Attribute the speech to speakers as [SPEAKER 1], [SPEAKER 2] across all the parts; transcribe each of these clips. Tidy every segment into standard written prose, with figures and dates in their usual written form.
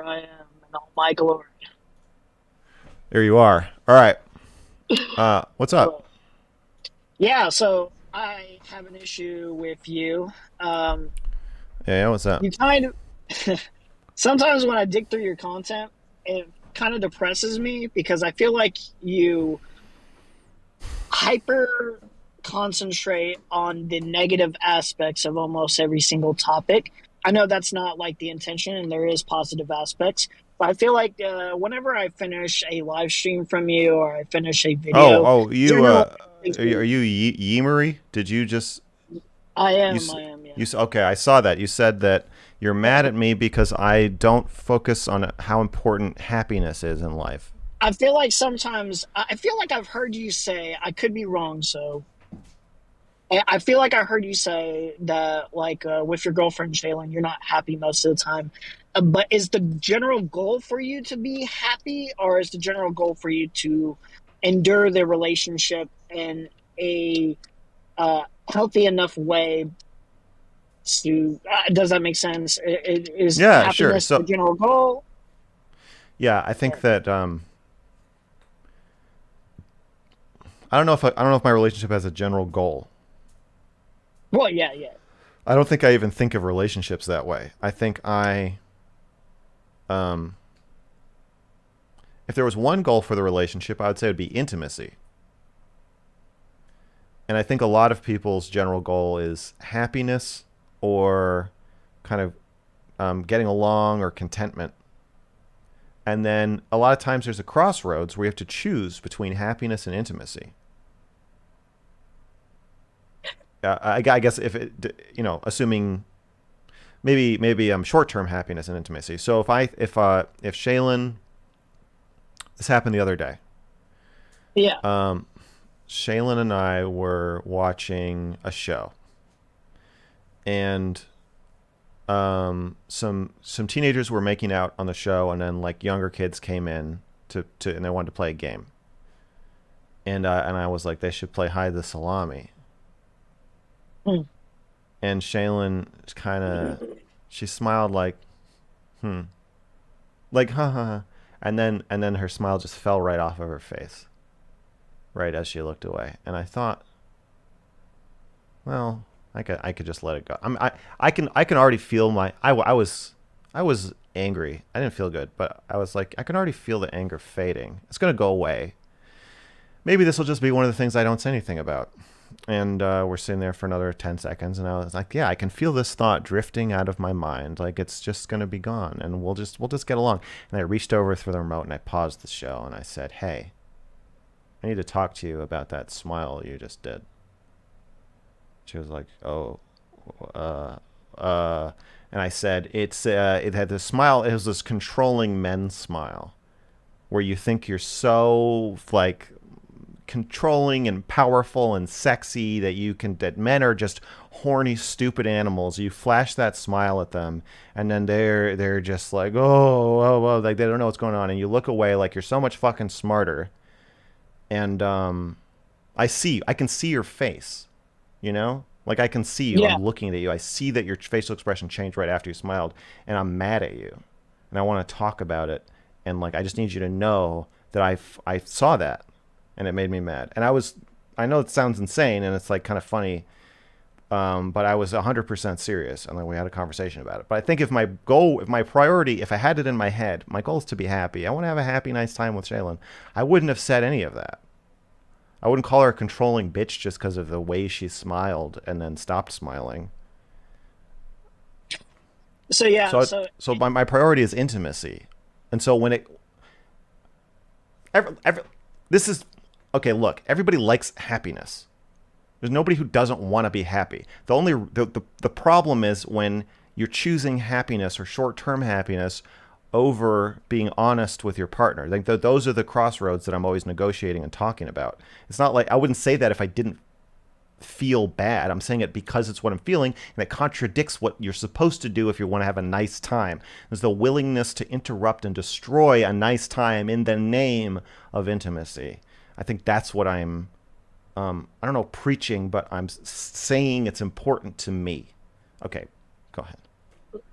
[SPEAKER 1] I am in all my glory.
[SPEAKER 2] There you are. All right. What's up?
[SPEAKER 1] Hello. Yeah, so I have an issue with you. Um,
[SPEAKER 2] Yeah, what's up?
[SPEAKER 1] you kind of sometimes when I dig through your content, it kind of depresses me because I feel like you hyper concentrate on the negative aspects of almost every single topic. I know that's not like the intention, and there is positive aspects. But I feel like whenever I finish a live stream from you or I finish a
[SPEAKER 2] Oh,
[SPEAKER 1] video,
[SPEAKER 2] oh, you.
[SPEAKER 1] generally makes
[SPEAKER 2] Are
[SPEAKER 1] me.
[SPEAKER 2] you Yemery? Did you just
[SPEAKER 1] I
[SPEAKER 2] you
[SPEAKER 1] am.
[SPEAKER 2] s-
[SPEAKER 1] I am. Yeah.
[SPEAKER 2] you? Okay, I saw that. You said that you're mad
[SPEAKER 1] Yeah.
[SPEAKER 2] at me because I don't focus on how important happiness is in life.
[SPEAKER 1] I feel like sometimes I feel like I've heard you say. I could be wrong. So I feel like I heard you say that, like, with your girlfriend Jalen, you're not happy most of the time. But is the general goal for you to be happy, or is the general goal for you to endure the relationship in a uh, healthy enough way? To does that make sense? Is
[SPEAKER 2] Yeah, sure.
[SPEAKER 1] happiness the
[SPEAKER 2] So
[SPEAKER 1] general goal?
[SPEAKER 2] yeah, I think
[SPEAKER 1] Or,
[SPEAKER 2] that I don't know if my relationship has a general goal.
[SPEAKER 1] well, yeah, yeah,
[SPEAKER 2] I don't think I even think of relationships that way. I think I um if there was one goal for the relationship, I would say it would be intimacy. And I think a lot of people's general goal is happiness or kind of getting along or contentment. And then a lot of times there's a crossroads where you have to choose between happiness and intimacy. I guess if it, assuming maybe short-term happiness and intimacy. So if Shaylin, this happened the other day.
[SPEAKER 1] yeah.
[SPEAKER 2] Um, Shaylin and I were watching a show, and some teenagers were making out on the show, and then like younger kids came in to and they wanted to play a game, and I was like they should play hide the salami,
[SPEAKER 1] Hmm.
[SPEAKER 2] and Shaylin kind of she smiled like like ha ha ha, and then her smile just fell right off of her face right as she looked away, and I thought, well, I could just let it go. I can already feel I was angry. I didn't feel good, but I was like I can already feel the anger fading. It's gonna go away. Maybe this will just be one of the things I don't say anything about. And we're sitting there for another 10 seconds, and I was like, yeah, I can feel this thought drifting out of my mind. Like it's just gonna be gone, and we'll just get along. And I reached over for the remote and I paused the show and I said, hey, I need to talk to you about that smile you just did. She was like, "Oh, uh, uh," and I said, it had this smile. It was this controlling men smile, where you think you're so like controlling and powerful and sexy that men are just horny, stupid animals. You flash that smile at them, and then they're just like, oh, like they don't know what's going on, and you look away like you're so much fucking smarter. And I can see your face, like I can see you.
[SPEAKER 1] Yeah.
[SPEAKER 2] I'm looking at you. I see that your facial expression changed right after you smiled, and I'm mad at you, and I want to talk about it. And like I just need you to know that I saw that, and it made me mad. And I know it sounds insane, and it's like kind of funny, but I was 100% serious, and then we had a conversation about it. But I think if my priority, if I had it in my head, my goal is to be happy. I want to have a happy, nice time with Shaylin. I wouldn't have said any of that. I wouldn't call her a controlling bitch just because of the way she smiled and then stopped smiling.
[SPEAKER 1] So yeah.
[SPEAKER 2] So,
[SPEAKER 1] So
[SPEAKER 2] so my priority is intimacy, and so when it, every, this is okay. Look, everybody likes happiness. There's nobody who doesn't want to be happy. The problem is when you're choosing happiness or short-term happiness over being honest with your partner. Like those are the crossroads that I'm always negotiating and talking about. It's not like I wouldn't say that if I didn't feel bad. I'm saying it because it's what I'm feeling, and it contradicts what you're supposed to do if you want to have a nice time. There's the willingness to interrupt and destroy a nice time in the name of intimacy. I think that's what I'm, I don't know, preaching, but I'm saying it's important to me. Okay, go ahead.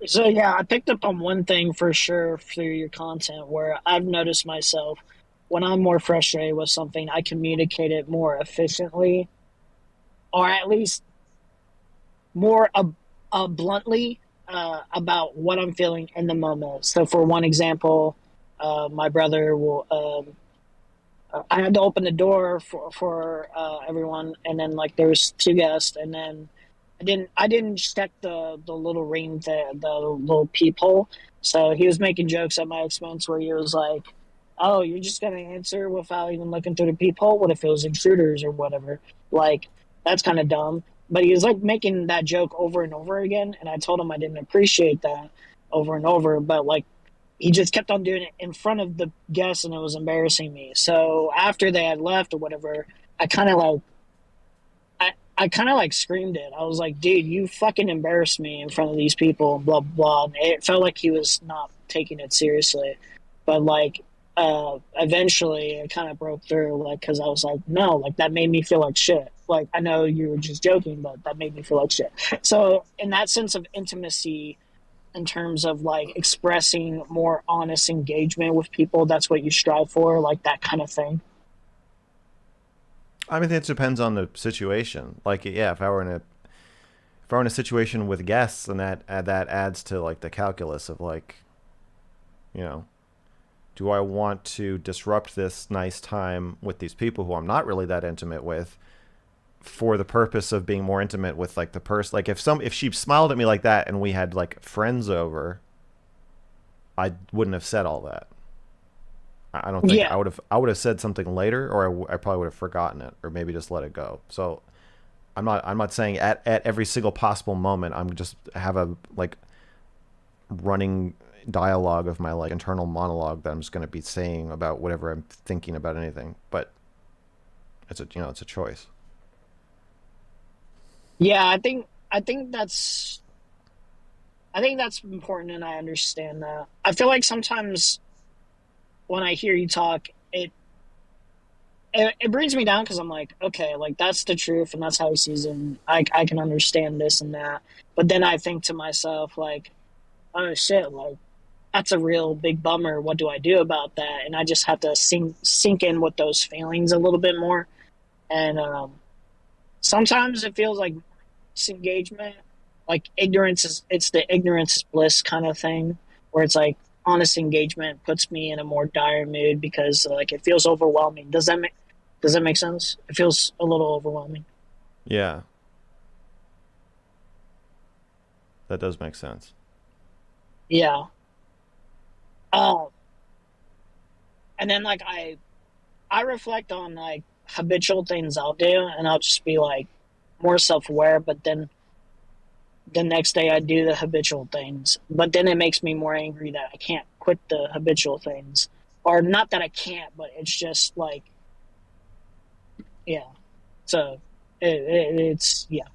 [SPEAKER 1] So yeah, I picked up on one thing for sure through your content where I've noticed myself when I'm more frustrated with something, I communicate it more efficiently, or at least more bluntly about what I'm feeling in the moment. So for one example, my brother will. I had to open the door for everyone, and then like there was two guests, and then I didn't check the little ring, the little peephole. So he was making jokes at my expense where he was like, "Oh, you're just gonna answer without even looking through the peephole? What if it was intruders or whatever?" Like that's kind of dumb. But he was like making that joke over and over again, and I told him I didn't appreciate that over and over. But like he just kept on doing it in front of the guests, and it was embarrassing me. So after they had left or whatever, I kind of like I kind of like screamed it. I was like, "Dude, you fucking embarrassed me in front of these people." Blah blah. And it felt like he was not taking it seriously, but like eventually it kind of broke through. Like because I was like, "No, like that made me feel like shit." Like I know you were just joking, but that made me feel like shit. So in that sense of intimacy, in terms of like expressing more honest engagement with people, that's what you strive for, like that kind of thing.
[SPEAKER 2] I mean, it depends on the situation. Like, yeah, if I were in a situation with guests, then that adds to like the calculus of like, you know, do I want to disrupt this nice time with these people who I'm not really that intimate with for the purpose of being more intimate with like the person? Like if she smiled at me like that and we had like friends over, I wouldn't have said all that. I don't think
[SPEAKER 1] Yeah,
[SPEAKER 2] I would have said something later, or I probably would have forgotten it, or maybe just let it go. So I'm not saying at every single possible moment I'm just have a like running dialogue of my like internal monologue that I'm just going to be saying about whatever I'm thinking about anything. But it's a choice.
[SPEAKER 1] yeah. I think that's important, and I understand that. I feel like sometimes when I hear you talk, it brings me down because I'm like, okay, like that's the truth, and that's how he sees it. And I can understand this and that, but then I think to myself like, oh shit, like that's a real big bummer. What do I do about that? And I just have to sink in with those feelings a little bit more. And sometimes it feels like disengagement, like ignorance is it's the ignorance is bliss kind of thing, where it's like honest engagement puts me in a more dire mood because like it feels overwhelming. Does that make sense? It feels a little overwhelming.
[SPEAKER 2] Yeah, that does make sense.
[SPEAKER 1] Yeah. Um, and then like I reflect on like habitual things I'll do, and I'll just be like more self aware. But then the next day I do the habitual things, but then it makes me more angry that I can't quit the habitual things, or not that I can't, but it's just like yeah. So it's yeah.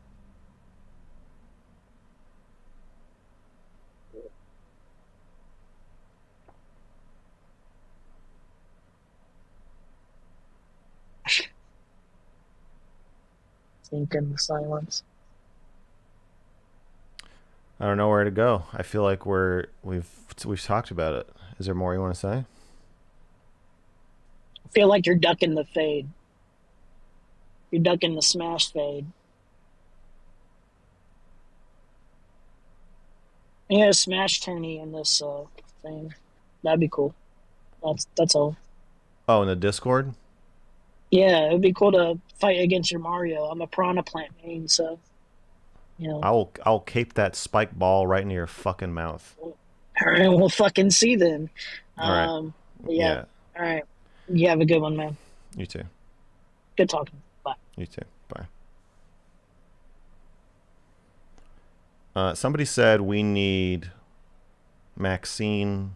[SPEAKER 1] Think in the silence.
[SPEAKER 2] I don't know where to go. I feel like we've talked about it. Is there more you want to say?
[SPEAKER 1] I feel like you're ducking the fade. You're ducking the smash fade. Yeah, smash tourney in this thing. That'd be cool. That's all.
[SPEAKER 2] Oh, in the Discord.
[SPEAKER 1] Yeah, it'd be cool to fight against your Mario. I'm a Piranha Plant main, so you know.
[SPEAKER 2] I'll cape that spike ball right into your fucking mouth.
[SPEAKER 1] All right, we'll fucking see then.
[SPEAKER 2] All right.
[SPEAKER 1] Yeah.
[SPEAKER 2] Yeah.
[SPEAKER 1] All right. You have a good one, man.
[SPEAKER 2] You too.
[SPEAKER 1] Good talking. Bye.
[SPEAKER 2] You too. Bye. Somebody said we need Maxine